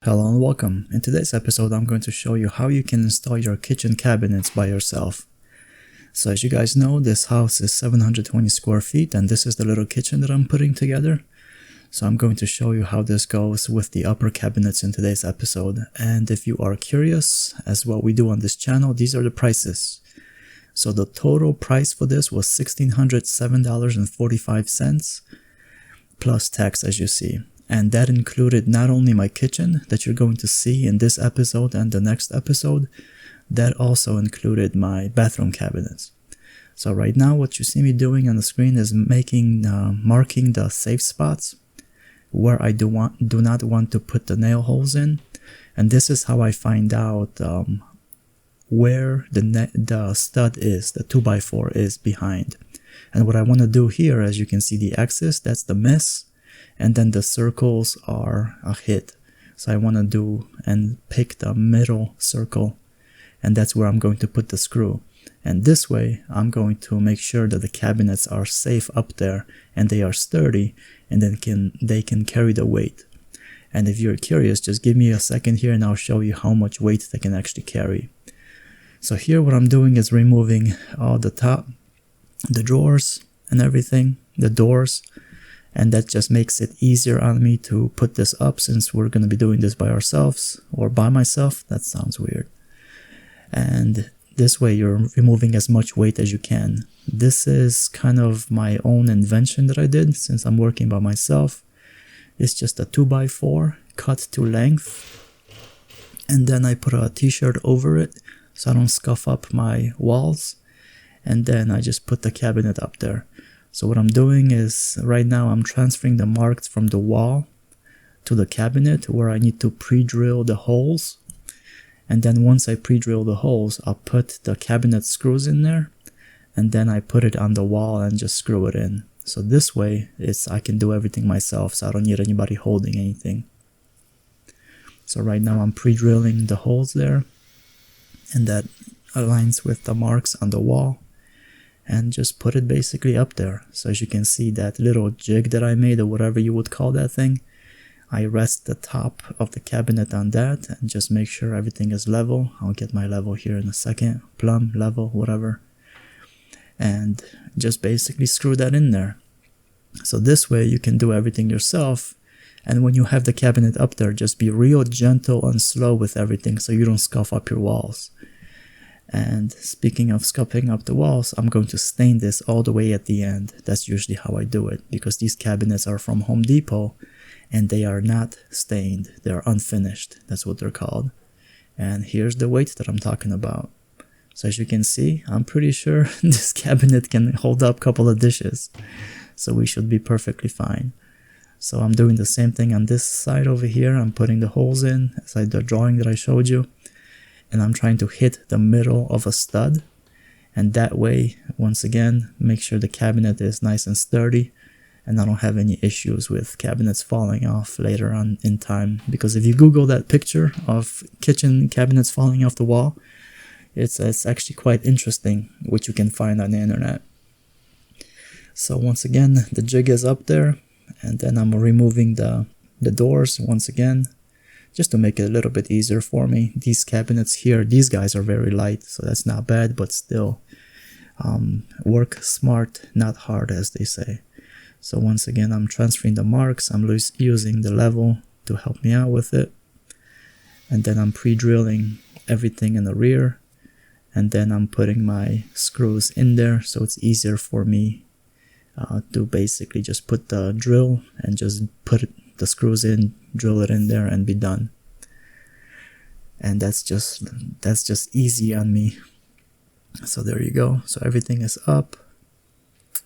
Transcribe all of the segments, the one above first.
Hello and welcome. In today's episode, I'm going to show you how you can install your kitchen cabinets by yourself. So as you guys know, this house is 720 square feet and this is the little kitchen that I'm putting together. So I'm going to show you how this goes with the upper cabinets in today's episode. And if you are curious, as what we do on this channel, these are the prices. So the total price for this was $1,607.45 plus tax, as you see. And that included not only my kitchen that you're going to see in this episode and the next episode, that also included my bathroom cabinets. So right now what you see me doing on the screen is marking the safe spots where I do not want to put the nail holes in. And this is how I find out where the stud is, the 2x4 is behind. And what I want to do here, as you can see the X's, that's the miss. And then the circles are a hit. So I want to do and pick the middle circle, and that's where I'm going to put the screw. And this way I'm going to make sure that the cabinets are safe up there and they are sturdy, and then they can carry the weight. And if you're curious, just give me a second here and I'll show you how much weight they can actually carry. So here what I'm doing is removing all the top, the drawers and everything, the doors. And that just makes it easier on me to put this up, since we're going to be doing this by ourselves or by myself. That sounds weird. And this way you're removing as much weight as you can. This is kind of my own invention that I did since I'm working by myself. It's just a 2x4 cut to length. And then I put a t-shirt over it so I don't scuff up my walls. And then I just put the cabinet up there. So what I'm doing is, right now I'm transferring the marks from the wall to the cabinet where I need to pre-drill the holes. And then once I pre-drill the holes, I'll put the cabinet screws in there. And then I put it on the wall and just screw it in. So this way, I can do everything myself, so I don't need anybody holding anything. So right now I'm pre-drilling the holes there. And that aligns with the marks on the wall. And just put it basically up there. So as you can see, that little jig that I made, or whatever you would call that thing, I rest the top of the cabinet on that and just make sure everything is level. I'll get my level here in a second, plumb, level, whatever. And just basically screw that in there. So this way you can do everything yourself. And when you have the cabinet up there, just be real gentle and slow with everything so you don't scuff up your walls. And speaking of scuffing up the walls, I'm going to stain this all the way at the end. That's usually how I do it, because these cabinets are from Home Depot and they are not stained. They're unfinished. That's what they're called. And here's the weight that I'm talking about. So as you can see, I'm pretty sure this cabinet can hold up a couple of dishes. So we should be perfectly fine. So I'm doing the same thing on this side over here. I'm putting the holes in, as the drawing that I showed you. And I'm trying to hit the middle of a stud, and that way, once again, make sure the cabinet is nice and sturdy, and I don't have any issues with cabinets falling off later on in time. Because if you Google that picture of kitchen cabinets falling off the wall, it's actually quite interesting what you can find on the internet. So once again, the jig is up there, and then I'm removing the doors once again, just to make it a little bit easier for me. These cabinets here, these guys are very light, so that's not bad, but still, work smart, not hard, as they say. So once again, I'm transferring the marks. I'm using the level to help me out with it. And then I'm pre-drilling everything in the rear. And then I'm putting my screws in there, so it's easier for me to basically just put the drill and just put the screws in, drill it in there, and be done. And that's just easy on me. So there you go. So everything is up.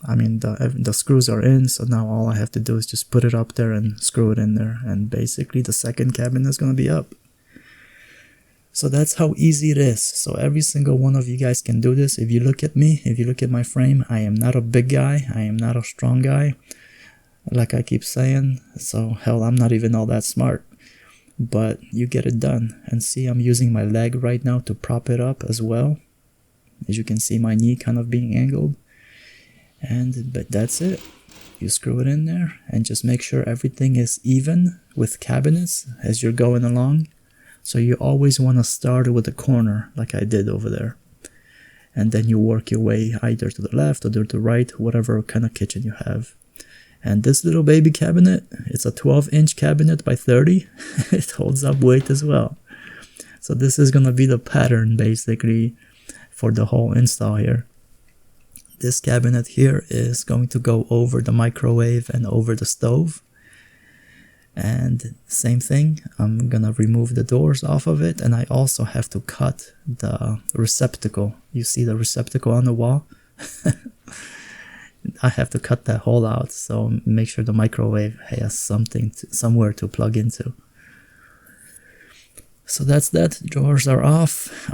I mean, the screws are in, so now all I have to do is just put it up there and screw it in there, and basically the second cabinet is going to be up. So that's how easy it is. So every single one of you guys can do this. If you look at me, if you look at my frame, I am not a big guy. I am not a strong guy, like I keep saying. So hell, I'm not even all that smart. But you get it done. And see, I'm using my leg right now to prop it up as well. As you can see, my knee kind of being angled. But that's it. You screw it in there and just make sure everything is even with cabinets as you're going along. So you always want to start with the corner like I did over there. And then you work your way either to the left or to the right, whatever kind of kitchen you have. And this little baby cabinet, it's a 12-inch cabinet by 30. It holds up weight as well. So this is going to be the pattern basically for the whole install here. This cabinet here is going to go over the microwave and over the stove. And same thing, I'm gonna remove the doors off of it, and I also have to cut the receptacle. You see the receptacle on the wall? I have to cut that hole out, so make sure the microwave has somewhere to plug into. So that's that. Drawers are off.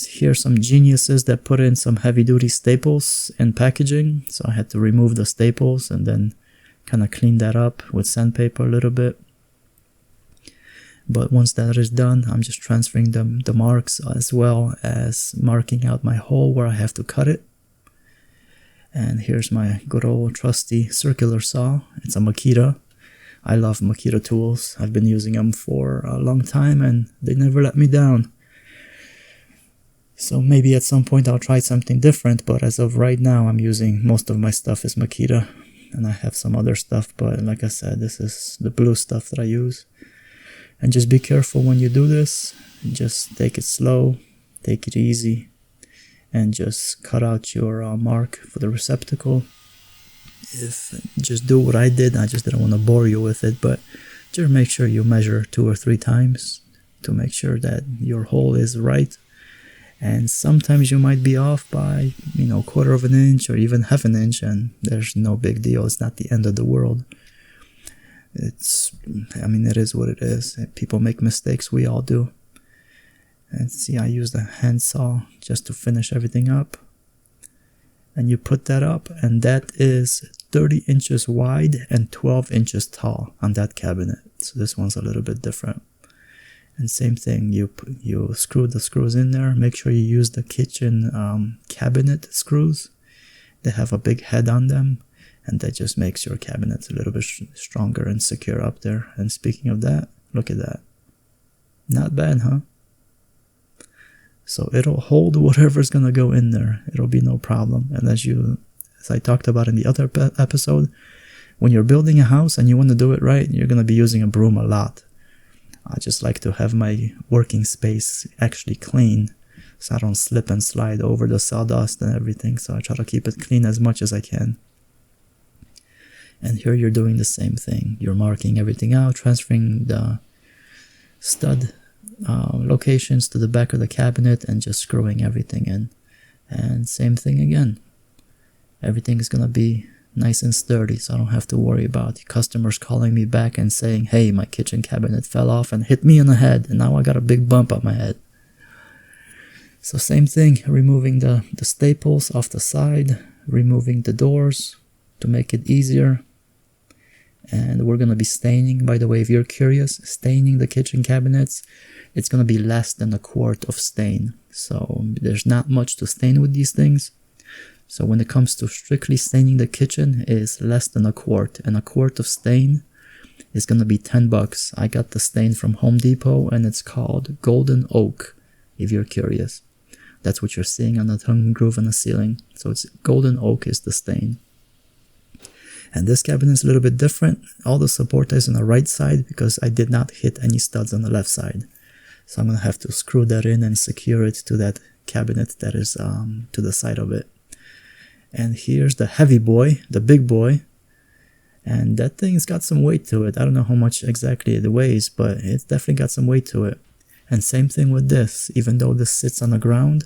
Here's some geniuses that put in some heavy-duty staples in packaging, so I had to remove the staples and then kind of clean that up with sandpaper a little bit. But once that is done, I'm just transferring the marks as well as marking out my hole where I have to cut it. And here's my good old trusty circular saw. It's a Makita. I love Makita tools. I've been using them for a long time and they never let me down. So maybe at some point I'll try something different, but as of right now I'm using most of my stuff is Makita. And I have some other stuff, but like I said, this is the blue stuff that I use. And just be careful when you do this. Just take it slow, take it easy, and just cut out your mark for the receptacle. Just do what I did. I just didn't want to bore you with it, but just make sure you measure 2 or 3 times to make sure that your hole is right. And sometimes you might be off by, 1/4 of an inch or even 1/2 an inch, and there's no big deal. It's not the end of the world. It is what it is. People make mistakes. We all do. And see, I used a handsaw just to finish everything up. And you put that up, and that is 30 inches wide and 12 inches tall on that cabinet. So this one's a little bit different. And same thing, you screw the screws in there. Make sure you use the kitchen cabinet screws. They have a big head on them, and that just makes your cabinet a little bit stronger and secure up there. And speaking of that, look at that. Not bad, huh? So it'll hold whatever's gonna go in there. It'll be no problem. And as I talked about in the other episode, when you're building a house and you want to do it right, you're gonna be using a broom a lot. I just like to have my working space actually clean, so I don't slip and slide over the sawdust and everything. So I try to keep it clean as much as I can. And here you're doing the same thing. You're marking everything out, transferring the stud locations to the back of the cabinet and just screwing everything in. And same thing again. Everything is gonna be nice and sturdy, so I don't have to worry about customers calling me back and saying, hey, my kitchen cabinet fell off and hit me in the head, and now I got a big bump on my head. So same thing, removing the staples off the side, removing the doors to make it easier. And we're going to be staining, by the way, if you're curious, staining the kitchen cabinets, it's going to be less than 1/4 of stain. So there's not much to stain with these things. So when it comes to strictly staining the kitchen, is less than 1/4. And 1/4 of stain is going to be $10. I got the stain from Home Depot, and it's called Golden Oak, if you're curious. That's what you're seeing on the tongue groove on the ceiling. So it's Golden Oak is the stain. And this cabinet is a little bit different. All the support is on the right side because I did not hit any studs on the left side. So I'm going to have to screw that in and secure it to that cabinet that is to the side of it. And here's the heavy boy, the big boy. And that thing's got some weight to it. I don't know how much exactly it weighs, but it's definitely got some weight to it. And same thing with this. Even though this sits on the ground,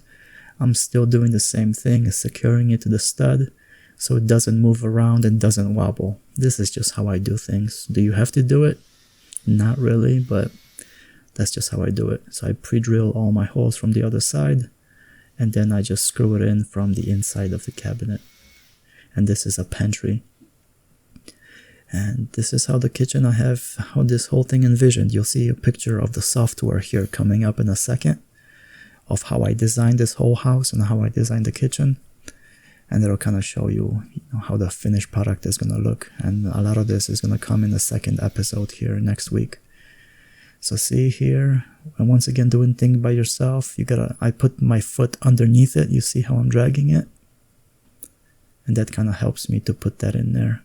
I'm still doing the same thing, securing it to the stud so it doesn't move around and doesn't wobble. This is just how I do things. Do you have to do it? Not really, but that's just how I do it. So I pre-drill all my holes from the other side, and then I just screw it in from the inside of the cabinet. And this is a pantry. And this is how the kitchen, how this whole thing envisioned. You'll see a picture of the software here coming up in a second of how I designed this whole house and how I designed the kitchen. and it'll kind of show you, how the finished product is going to look. And a lot of this is going to come in the second episode here next week. So see here, and once again, doing things by yourself, I put my foot underneath it. You see how I'm dragging it? And that kind of helps me to put that in there.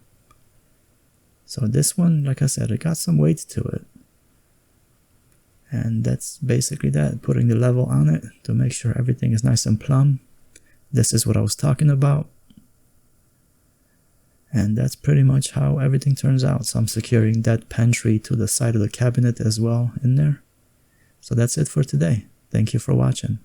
So this one, like I said, it got some weight to it. And that's basically that, putting the level on it to make sure everything is nice and plumb. This is what I was talking about. And that's pretty much how everything turns out. So I'm securing that pantry to the side of the cabinet as well in there. So that's it for today. Thank you for watching.